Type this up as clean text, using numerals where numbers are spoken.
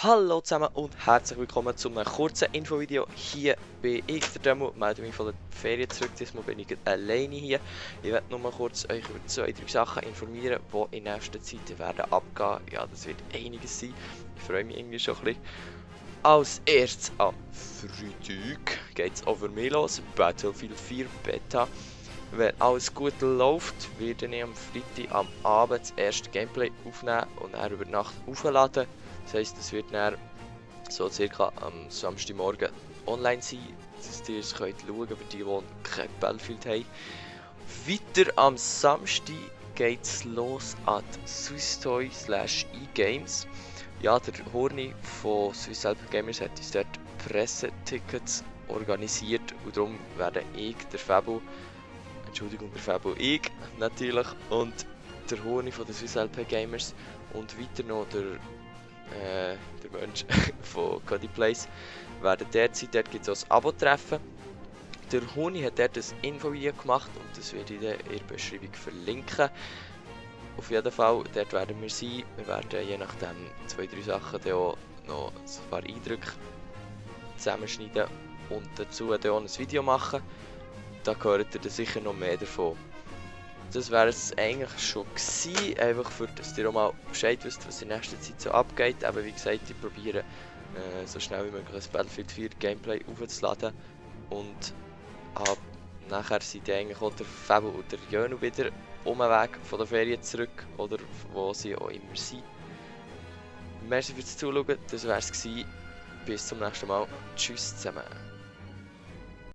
Hallo zusammen und herzlich willkommen zu einem kurzen Infovideo. Hier bin ich, der Demo, melde mich von der Ferien zurück. Diesmal bin ich alleine hier. Ich werde nur mal kurz euch über 2-3 Sachen informieren, die in nächster Zeit werden abgehen. Ja, das wird einiges sein. Ich freue mich irgendwie schon ein bisschen. Als erstes am Freitag geht es over mich los. Battlefield 4 Beta. Wenn alles gut läuft, werde ich am Freitag am Abend das erste Gameplay aufnehmen und dann über Nacht aufladen. Das heisst, es wird dann so circa am Samstagmorgen online sein, dass ihr es könnt schauen, für die kein Battlefield haben. Weiter am Samstag geht es los an SwissToy/eGames. Ja, der Horni von Swiss Gamers hat uns dort Pressetickets organisiert und darum werden ich, der Fabo, ich natürlich und der Horni von der Swiss Gamers und weiter noch der Mensch von Cody Place werden derzeit, dort gibt es auch ein Abo-Treffen. Der Huni hat dort ein Infovideo gemacht und das werde ich in der Beschreibung verlinken. Auf jeden Fall, dort werden wir sein. Wir werden je nachdem 2-3 Sachen dann auch noch ein paar Eindrücke zusammenschneiden und dazu dann auch ein Video machen. Da gehört ihr dann sicher noch mehr davon. Das wäre es eigentlich schon gewesen, einfach für dass ihr auch mal Bescheid wisst, was in nächster Zeit so abgeht. Aber wie gesagt, ich probiere so schnell wie möglich das Battlefield 4 Gameplay aufzuladen. Und nachher sind eigentlich auch der Fabo und der Jönu wieder um den Weg von der Ferien zurück, oder wo sie auch immer sind. Merci fürs Zuschauen, das wäre es gewesen. Bis zum nächsten Mal. Tschüss zusammen.